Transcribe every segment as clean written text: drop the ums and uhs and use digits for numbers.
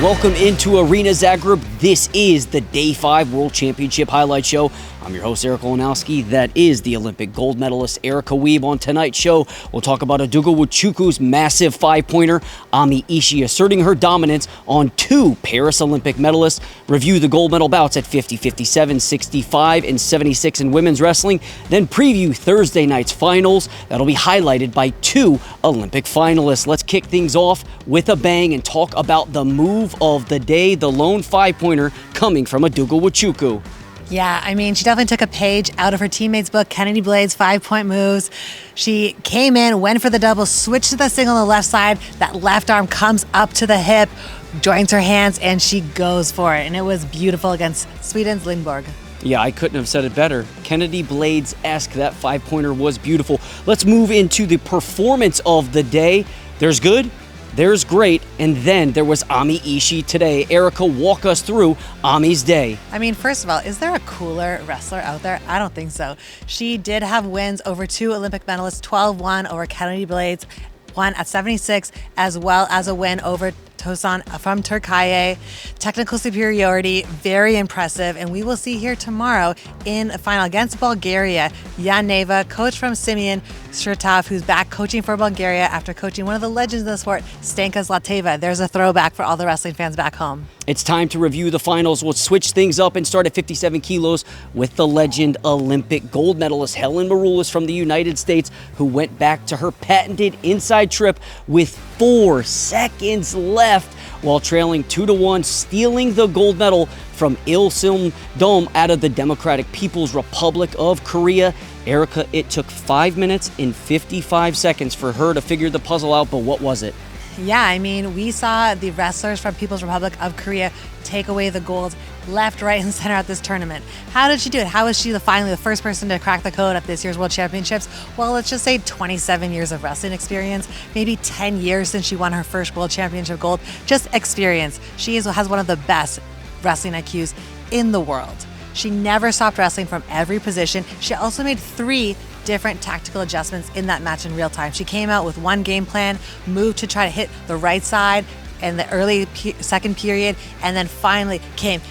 welcome into Arena Zagreb. This is the Day 5 World Championship Highlight Show. I'm your host, Eric Olenowski. That is the Olympic gold medalist, Erica Wiebe. On tonight's show, we'll talk about Aduga Nwuchukwu's massive five-pointer, Ami Ishii asserting her dominance on two Paris Olympic medalists, review the gold medal bouts at 50, 57, 65, and 76 in women's wrestling, then preview Thursday night's finals that'll be highlighted by two Olympic finalists. Let's kick things off with a bang and talk about the move of the day, the lone five-pointer coming from Aduga Nwuchukwu. Yeah, I mean, she definitely took a page out of her teammate's book, Kennedy Blade's five-point moves. She came in, went for the double, switched to the single on the left side. That left arm comes up to the hip, joins her hands, and she goes for it. And it was beautiful against Sweden's Lindborg. Yeah, I couldn't have said it better. Kennedy Blades-esque, that five-pointer was beautiful. Let's move into the performance of the day. There's good, there's great, and then there was Ami Ishii today. Erica, walk us through Ami's day. I mean, first of all, is there a cooler wrestler out there? I don't think so. She did have wins over two Olympic medalists, 12-1 over Kennedy Blades, one at 76, as well as a win over Tosan from Turkey. Technical superiority, very impressive, and we will see here tomorrow in a final against Bulgaria. Jan Neva, coach from Simeon Shirtov, who's back coaching for Bulgaria after coaching one of the legends of the sport, Stanka Zlateva. There's a throwback for all the wrestling fans back home. It's time to review the finals. We'll switch things up and start at 57 kilos with the legend Olympic gold medalist Helen Maroulis from the United States, who went back to her patented inside trip with 4 seconds left while trailing 2-1, stealing the gold medal from Ilseum Dome out of the Democratic People's Republic of Korea. Erica, it took 5 minutes and 55 seconds for her to figure the puzzle out, but what was it? Yeah, I mean, we saw the wrestlers from People's Republic of Korea take away the gold left, right, and center at this tournament. How did she do it? How was she finally the first person to crack the code at this year's World Championships? Well, let's just say 27 years of wrestling experience, maybe 10 years since she won her first World Championship gold. Just experience. She has one of the best wrestling IQs in the world. She never stopped wrestling from every position. She also made 3 different tactical adjustments in that match in real time. She came out with one game plan, moved to try to hit the right side in the early second period, and then finally came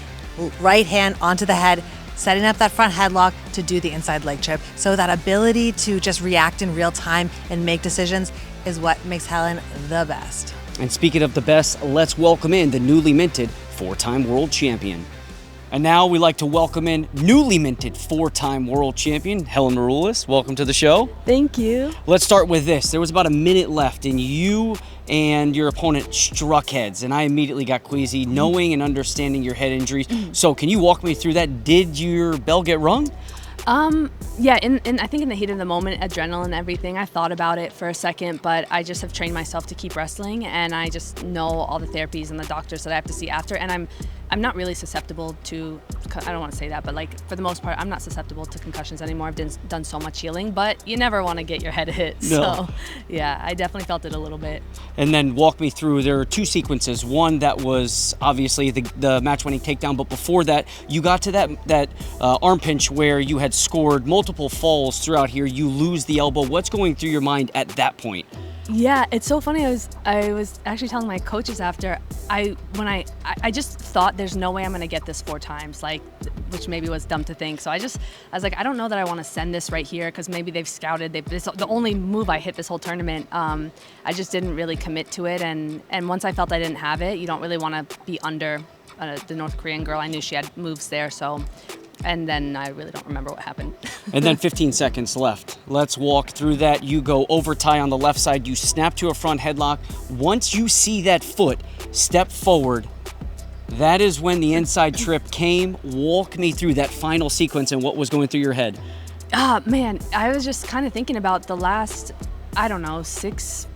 right hand onto the head, setting up that front headlock to do the inside leg trip. So that ability to just react in real time and make decisions is what makes Helen the best. And speaking of the best, let's welcome in the newly minted 4-time world champion. And now we like to welcome in newly minted 4-time world champion, Helen Maroulis. Welcome to the show. Thank you. Let's start with this. There was about a minute left, and you and your opponent struck heads, and I immediately got queasy knowing and understanding your head injuries. So can you walk me through that? Did your bell get rung? Yeah, I think in the heat of the moment, adrenaline, everything, I thought about it for a second, but I just have trained myself to keep wrestling, and I just know all the therapies and the doctors that I have to see after, and I'm not really susceptible to, I don't want to say that, but like for the most part, I'm not susceptible to concussions anymore. I've done so much healing, but you never want to get your head hit. No. So yeah, I definitely felt it a little bit. And then walk me through, there are 2 sequences. One that was obviously the match-winning takedown, but before that, you got to that arm pinch where you had scored multiple falls throughout here. You lose the elbow. What's going through your mind at that point? Yeah, it's so funny. I was actually telling my coaches after, I just thought there's no way I'm gonna get this 4 times, like, which maybe was dumb to think. So I was like, I don't know that I want to send this right here because maybe they've scouted. It's the only move I hit this whole tournament. I just didn't really commit to it, and once I felt I didn't have it, you don't really want to be under the North Korean girl. I knew she had moves there, so. And then I really don't remember what happened. And then 15 seconds left. Let's walk through that. You go over tie on the left side. You snap to a front headlock. Once you see that foot step forward, that is when the inside trip came. Walk me through that final sequence and what was going through your head. Man, I was just kind of thinking about the last, I don't know, 6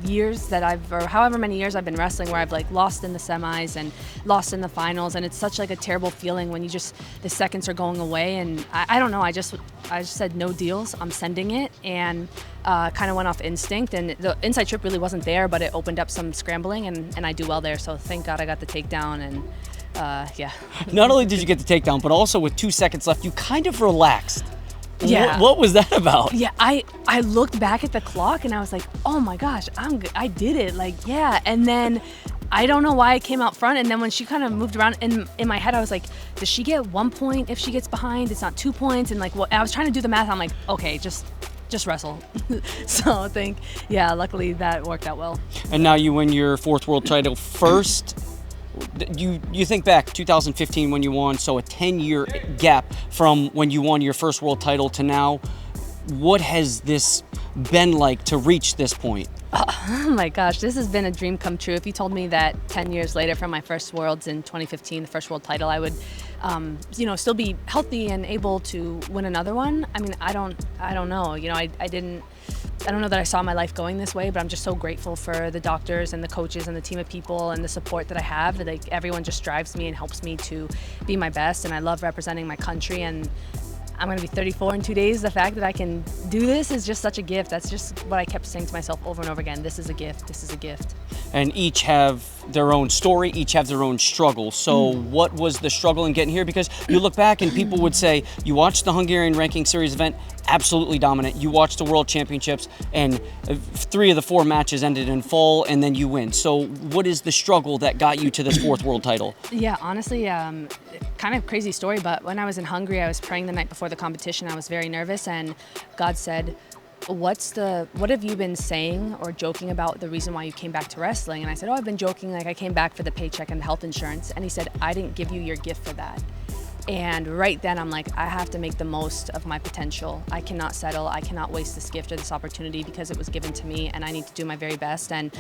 years that or however many years I've been wrestling, where I've like lost in the semis and lost in the finals, and it's such like a terrible feeling when the seconds are going away, and I don't know, I just said no deals, I'm sending it, and kind of went off instinct, and the inside trip really wasn't there, but it opened up some scrambling, and I do well there, so thank God I got the takedown, and yeah. Not only did you get the takedown, but also with 2 seconds left, you kind of relaxed. Yeah. What was that about? Yeah, I looked back at the clock and I was like, oh my gosh, I'm good. I did it. Like, yeah. And then I don't know why I came out front, and then when she kind of moved around in my head, I was like, does she get 1 point if she gets behind? It's not 2 points, and like, what? I was trying to do the math. I'm like, okay, just wrestle. So I think, yeah, luckily that worked out well. And now you win your 4th world title first. You think back 2015 when you won, so a 10-year gap from when you won your first world title to now. What has this been like to reach this point? Oh my gosh, this has been a dream come true. If you told me that 10 years later from my first Worlds in 2015, the first world title, I would, still be healthy and able to win another one. I mean, I don't know. I don't know that I saw my life going this way, but I'm just so grateful for the doctors and the coaches and the team of people and the support that I have. Like, everyone just drives me and helps me to be my best, and I love representing my country, and I'm going to be 34 in 2 days. The fact that I can do this is just such a gift. That's just what I kept saying to myself over and over again. This is a gift. This is a gift. And each have their own story, each have their own struggle. So what was the struggle in getting here? Because you look back and people would say, you watched the Hungarian Ranking Series event, absolutely dominant. You watched the World Championships, and 3 of the 4 matches ended in fall, and then you win. So what is the struggle that got you to this 4th world title? Yeah, honestly, kind of crazy story, but when I was in Hungary, I was praying the night before the competition. I was very nervous, and God said, what have you been saying or joking about the reason why you came back to wrestling? And I said, I've been joking, like I came back for the paycheck and the health insurance. And he said, I didn't give you your gift for that. And right then I'm like, I have to make the most of my potential. I cannot settle. I cannot waste this gift or this opportunity because it was given to me, and I need to do my very best. And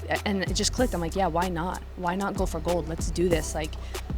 it just clicked. I'm like, yeah, why not? Why not go for gold? Let's do this. Like,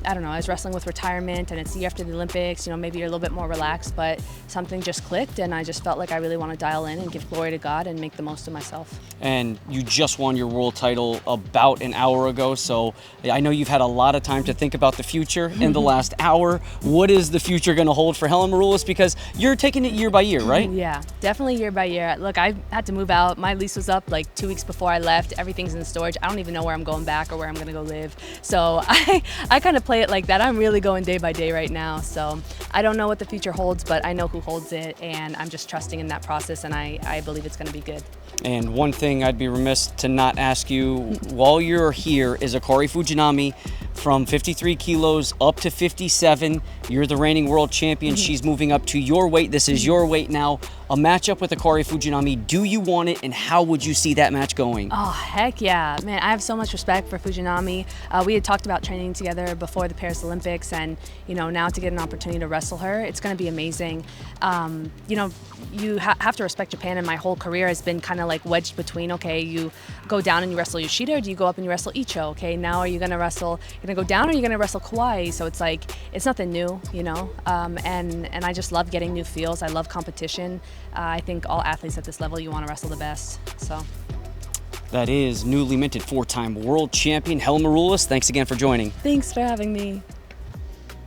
I don't know, I was wrestling with retirement, and it's the year after the Olympics, maybe you're a little bit more relaxed, but something just clicked, and I just felt like I really want to dial in and give glory to God and make the most of myself. And you just won your world title about an hour ago, so I know you've had a lot of time to think about the future in the last hour. What is the future going to hold for Helen Maroulis? Because you're taking it year by year, right? Yeah, definitely year by year. Look, I had to move out. My lease was up like 2 weeks before I left. Everything's in storage. I don't even know where I'm going back or where I'm going to go live. So I kind of play it like that. I'm really going day by day right now. So I don't know what the future holds, but I know who holds it, and I'm just trusting in that process, and I believe it's going to be good. And one thing I'd be remiss to not ask you while you're here is Akari Fujinami from 53 kilos up to 57. You're the reigning world champion. She's moving up to your weight. This is your weight now. A matchup with Akari Fujinami. Do you want it, and how would you see that match going? Oh, heck yeah. Man, I have so much respect for Fujinami. We had talked about training together before the Paris Olympics, and, now to get an opportunity to wrestle her, it's going to be amazing. You have to respect Japan, and my whole career has been kind of like wedged between, okay, you go down and you wrestle Yoshida, or do you go up and you wrestle Icho? Okay, now are you going to wrestle, you're going to go down, or are you going to wrestle Kawhi? So it's like, it's nothing new, and I just love getting new feels. I love competition. I think all athletes at this level, you want to wrestle the best. So that is newly minted 4-time world champion Helen Maroulis. Thanks again for joining. Thanks for having me.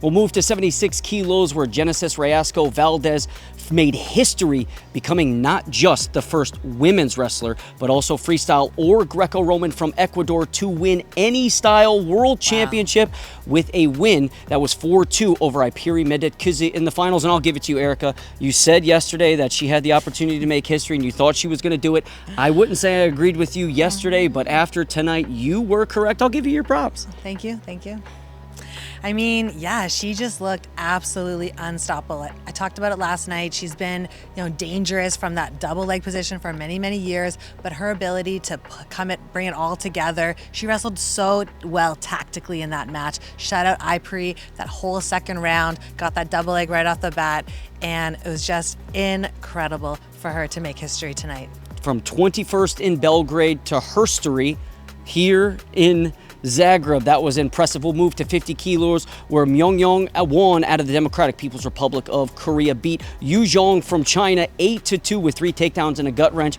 We'll move to 76 kilos, where Genesis Rayasco Valdez made history, becoming not just the first women's wrestler, but also freestyle or Greco-Roman from Ecuador to win any style world championship with a win that was 4-2 over Ipiri Medetkizi in the finals. And I'll give it to you, Erica. You said yesterday that she had the opportunity to make history, and you thought she was going to do it. I wouldn't say I agreed with you yesterday, but after tonight, you were correct. I'll give you your props. Thank you. Thank you. I mean, yeah, she just looked absolutely unstoppable. I talked about it last night. She's been, dangerous from that double leg position for many, many years, but her ability to bring it all together. She wrestled so well tactically in that match. Shut out Ipri that whole second round, got that double leg right off the bat, and it was just incredible for her to make history tonight. From 21st in Belgrade to herstory here in Zagreb. That was impressive. We'll move to 50 kilos, where Myongyong won out of the Democratic People's Republic of Korea, beat Yu Zhong from China 8-2 with 3 takedowns and a gut wrench.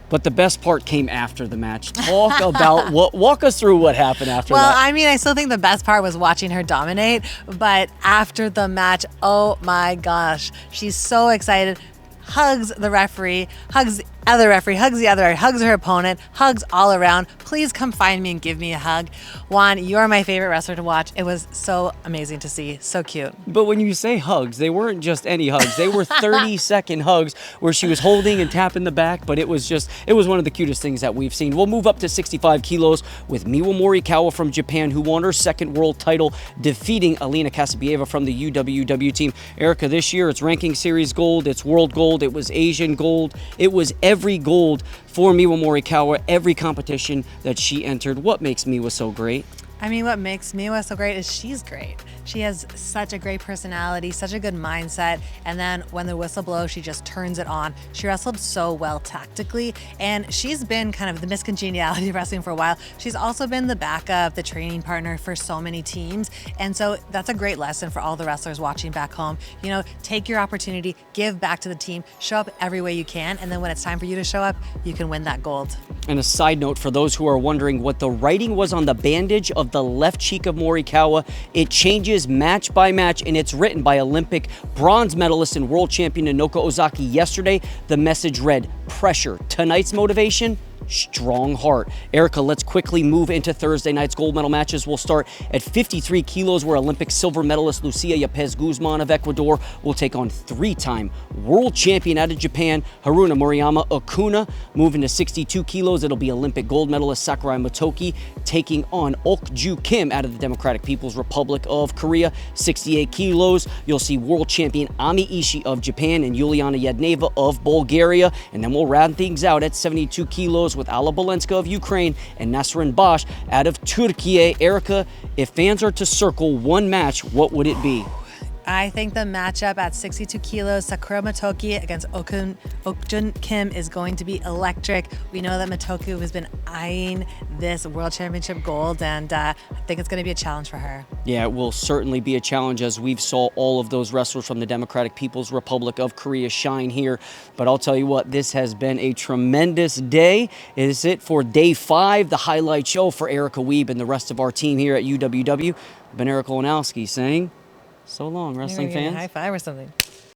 But the best part came after the match. Talk about walk us through what happened after that. Well, I mean, I still think the best part was watching her dominate, but after the match, oh my gosh, she's so excited. Hugs the referee, hugs other referee, hugs the other referee, hugs her opponent, hugs all around. Please come find me and give me a hug. Juan, you're my favorite wrestler to watch. It was so amazing to see. So cute. But when you say hugs, they weren't just any hugs. They were 30-second hugs where she was holding and tapping the back, but it was one of the cutest things that we've seen. We'll move up to 65 kilos with Miwa Morikawa from Japan, who won her second world title, defeating Alina Kasabieva from the UWW team. Erica, this year it's ranking series gold, it's world gold, it was Asian gold, it was every gold for Miwa Morikawa, every competition that she entered. What makes Miwa so great? I mean, what makes Miwa so great is she's great. She has such a great personality, such a good mindset, and then when the whistle blows, she just turns it on. She wrestled so well tactically, and she's been kind of the miscongeniality of wrestling for a while. She's also been the backup, the training partner for so many teams, and so that's a great lesson for all the wrestlers watching back home. You know, take your opportunity, give back to the team, show up every way you can, and then when it's time for you to show up, you can win that gold. And a side note for those who are wondering what the writing was on the bandage of the left cheek of Morikawa, it changes match by match, and it's written by Olympic bronze medalist and world champion Inoka Ozaki yesterday. The message read, pressure. Tonight's motivation, strong heart. Erica, let's quickly move into Thursday night's gold medal matches. We'll start at 53 kilos, where Olympic silver medalist Lucia Yepes Guzman of Ecuador will take on three-time world champion out of Japan, Haruna Murayama Okuna. Moving to 62 kilos, it'll be Olympic gold medalist Sakurai Motoki taking on Ok-Ju Kim out of the Democratic People's Republic of Korea. 68 kilos, you'll see world champion Ami Ishii of Japan and Yuliana Yadneva of Bulgaria. And then we'll round things out at 72 kilos with Alla Balenska of Ukraine and Nasrin Bash out of Turkey. Erica, if fans are to circle one match, what would it be? I think the matchup at 62 kilos, Sakura Motoki against Ok-Jun Kim, is going to be electric. We know that Motoki has been eyeing this World Championship gold, and I think it's going to be a challenge for her. Yeah, it will certainly be a challenge, as we've saw all of those wrestlers from the Democratic People's Republic of Korea shine here. But I'll tell you what, this has been a tremendous day. Is it for day 5, the highlight show for Erica Wiebe and the rest of our team here at UWW. I've been Eric Olenowski saying, so long, wrestling fans. High five or something.